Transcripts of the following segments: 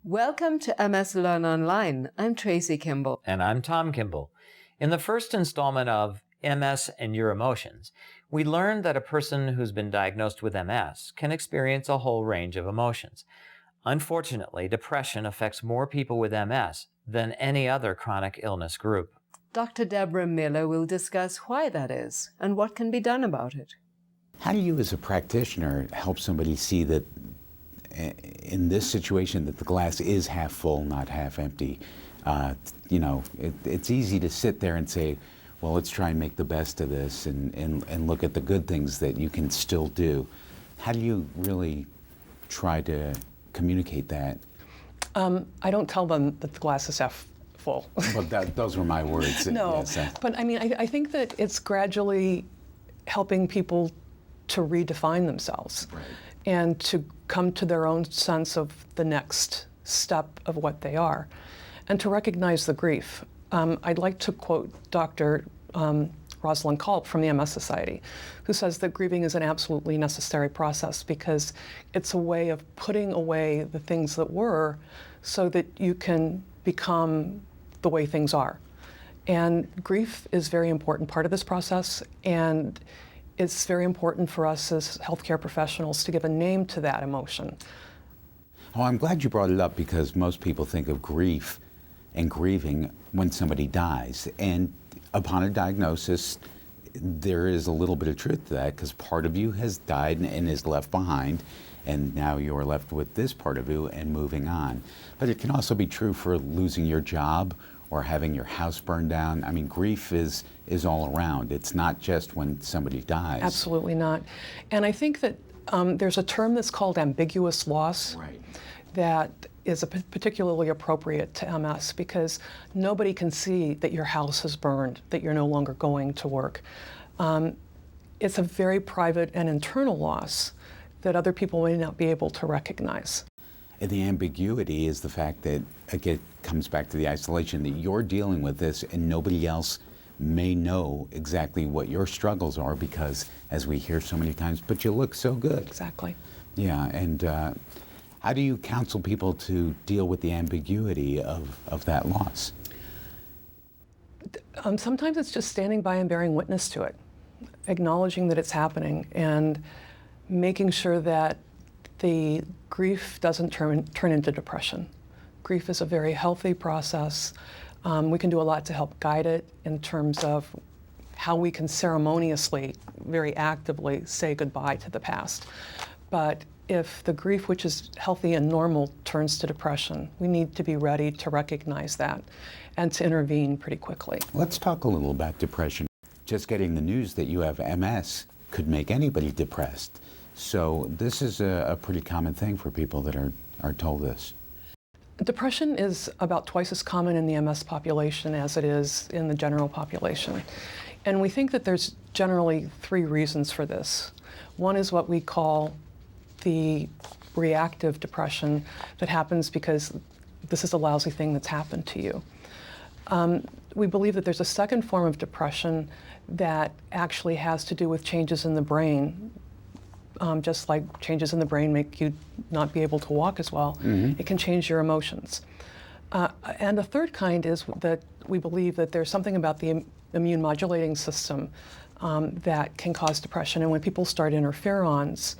Welcome to MS Learn Online. I'm Tracy Kimball. And I'm Tom Kimball. In the first installment of MS and Your Emotions, we learned that a person who's been diagnosed with MS can experience a whole range of emotions. Unfortunately, depression affects more people with MS than any other chronic illness group. Dr. Deborah Miller will discuss why that is and what can be done about it. How do you as a practitioner help somebody see that in this situation that the glass is half full, not half empty? It's easy to sit there and say, well, let's try and make the best of this and look at the good things that you can still do. How do you really try to communicate that? I don't tell them that the glass is half full. Well, those were my words. No, yes. But I mean, I think that it's gradually helping people to redefine themselves, right, and to come to their own sense of the next step of what they are, and to recognize the grief. I'd like to quote Dr. Rosalind Culp from the MS Society, who says that grieving is an absolutely necessary process because it's a way of putting away the things that were so that you can become the way things are. And grief is a very important part of this process, and it's very important for us as healthcare professionals to give a name to that emotion. Oh, I'm glad you brought it up because most people think of grief and grieving when somebody dies. And upon a diagnosis, there is a little bit of truth to that because part of you has died and is left behind, and now you're left with this part of you and moving on. But it can also be true for losing your job or having your house burned down. I mean, grief is all around. It's not just when somebody dies. Absolutely not. And I think that there's a term that's called ambiguous loss, right, that is particularly appropriate to MS because nobody can see that your house has burned, that you're no longer going to work. It's a very private and internal loss that other people may not be able to recognize. And the ambiguity is the fact that, again, comes back to the isolation, that you're dealing with this and nobody else may know exactly what your struggles are because, as we hear so many times, but you look so good. Exactly. Yeah, and how do you counsel people to deal with the ambiguity of that loss? Sometimes it's just standing by and bearing witness to it, acknowledging that it's happening, and making sure that the grief doesn't turn into depression. Grief is a very healthy process. We can do a lot to help guide it in terms of how we can ceremoniously, very actively say goodbye to the past. But if the grief, which is healthy and normal, turns to depression, we need to be ready to recognize that and to intervene pretty quickly. Let's talk a little about depression. Just getting the news that you have MS could make anybody depressed. So this is a pretty common thing for people that are told this. Depression is about twice as common in the MS population as it is in the general population. And we think that there's generally three reasons for this. One is what we call the reactive depression that happens because this is a lousy thing that's happened to you. We believe that there's a second form of depression that actually has to do with changes in the brain. Just like changes in the brain make you not be able to walk as well, it can change your emotions. And the third kind is that we believe that there's something about the immune modulating system that can cause depression. And when people start interferons,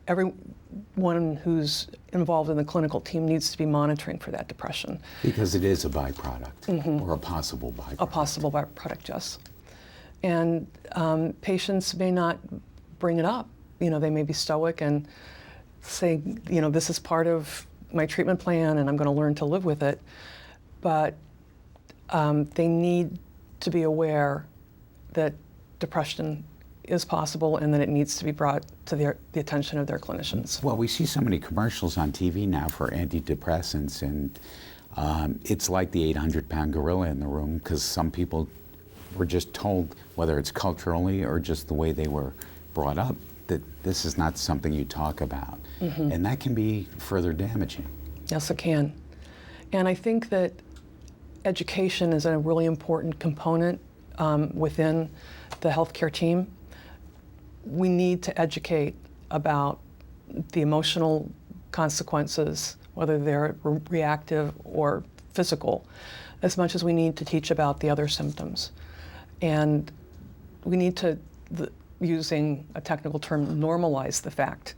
everyone who's involved in the clinical team needs to be monitoring for that depression. Because it is a byproduct, or a possible byproduct. A possible byproduct, yes. And patients may not bring it up. They may be stoic and say, this is part of my treatment plan and I'm going to learn to live with it. But they need to be aware that depression is possible and that it needs to be brought to the attention of their clinicians. Well, we see so many commercials on TV now for antidepressants, and it's like the 800-pound gorilla in the room because some people were just told, whether it's culturally or just the way they were brought up, that this is not something you talk about. And that can be further damaging. Yes, it can. And I think that education is a really important component within the healthcare team. We need to educate about the emotional consequences whether they're reactive or physical, as much as we need to teach about the other symptoms. And we need to, using a technical term, normalize the fact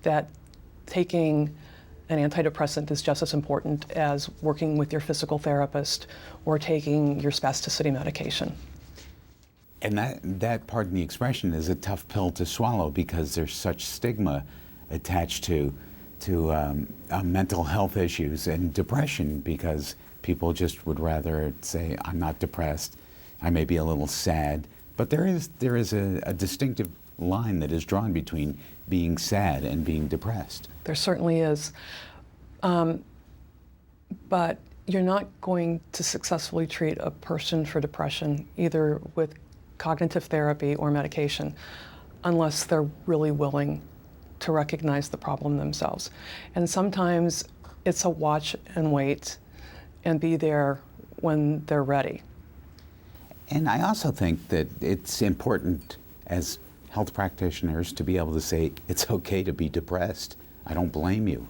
that taking an antidepressant is just as important as working with your physical therapist or taking your spasticity medication. And that, pardon the expression, is a tough pill to swallow because there's such stigma attached to mental health issues and depression, because people just would rather say, I'm not depressed, I may be a little sad. But there is a distinctive line that is drawn between being sad and being depressed. There certainly is. But you're not going to successfully treat a person for depression, either with cognitive therapy or medication, unless they're really willing to recognize the problem themselves. And sometimes it's a watch and wait and be there when they're ready. And I also think that it's important as health practitioners to be able to say, it's okay to be depressed. I don't blame you.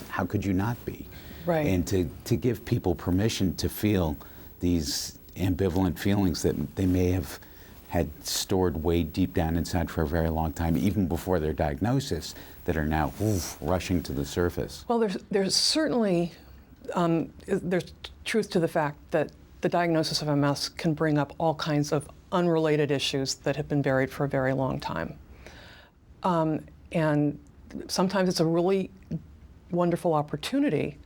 How could you not be? Right. And to give people permission to feel these ambivalent feelings that they may have had stored way deep down inside for a very long time, even before their diagnosis, that are now rushing to the surface. Well, there's certainly there's truth to the fact that the diagnosis of MS can bring up all kinds of unrelated issues that have been buried for a very long time. And sometimes it's a really wonderful opportunity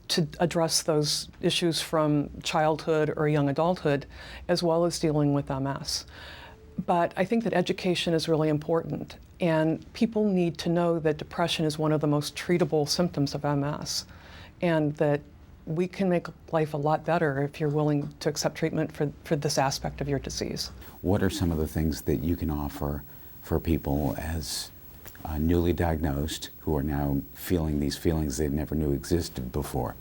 to address those issues from childhood or young adulthood, as well as dealing with MS. But I think that education is really important, and people need to know that depression is one of the most treatable symptoms of MS, and that we can make life a lot better if you're willing to accept treatment for this aspect of your disease. What are some of the things that you can offer for people as newly diagnosed who are now feeling these feelings they never knew existed before?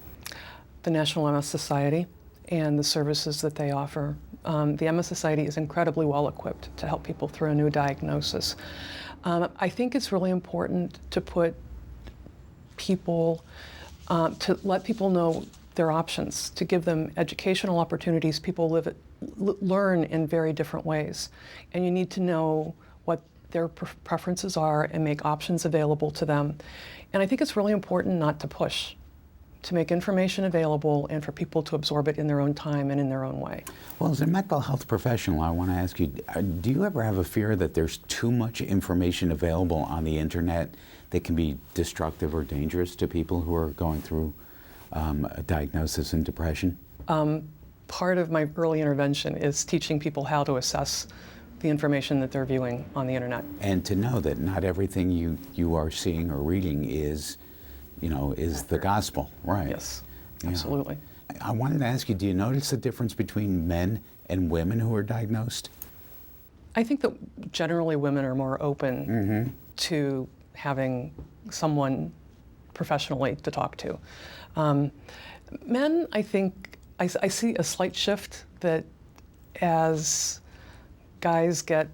The National MS Society and the services that they offer. The MS Society is incredibly well equipped to help people through a new diagnosis. I think it's really important to put people, to let people know their options, to give them educational opportunities. People learn in very different ways, and you need to know what their preferences are and make options available to them. And I think it's really important not to push, to make information available and for people to absorb it in their own time and in their own way. Well, as a mental health professional, I want to ask you, do you ever have a fear that there's too much information available on the internet that can be destructive or dangerous to people who are going through a diagnosis in depression? Part of my early intervention is teaching people how to assess the information that they're viewing on the internet. And to know that not everything you are seeing or reading is the gospel, right? Yes, Yeah. absolutely. I wanted to ask you, do you notice the difference between men and women who are diagnosed? I think that generally women are more open to having someone professionally to talk to. Men, I think, I see a slight shift that as guys get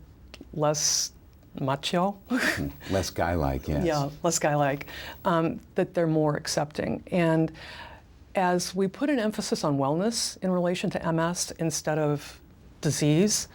less macho. Less guy-like, yes. Yeah, less guy-like, that they're more accepting. And as we put an emphasis on wellness in relation to MS instead of disease,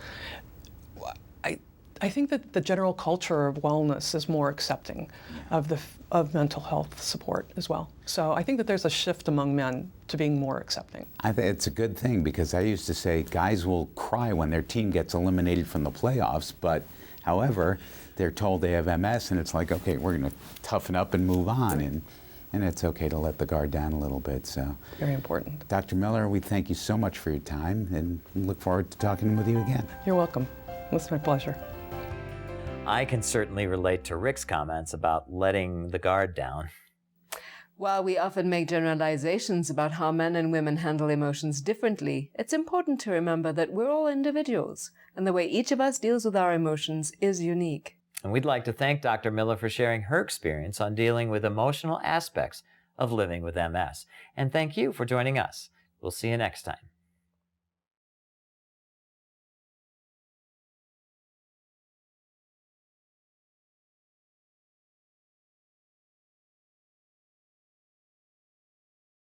I think that the general culture of wellness is more accepting of mental health support as well. So I think that there's a shift among men to being more accepting. I think it's a good thing, because I used to say guys will cry when their team gets eliminated from the playoffs, but however, they're told they have MS, and it's like, okay, we're going to toughen up and move on, and it's okay to let the guard down a little bit. So, Very important. Dr. Miller, we thank you so much for your time, and look forward to talking with you again. You're welcome. It's my pleasure. I can certainly relate to Rick's comments about letting the guard down. While we often make generalizations about how men and women handle emotions differently, it's important to remember that we're all individuals, and the way each of us deals with our emotions is unique. And we'd like to thank Dr. Miller for sharing her experience on dealing with emotional aspects of living with MS. And thank you for joining us. We'll see you next time.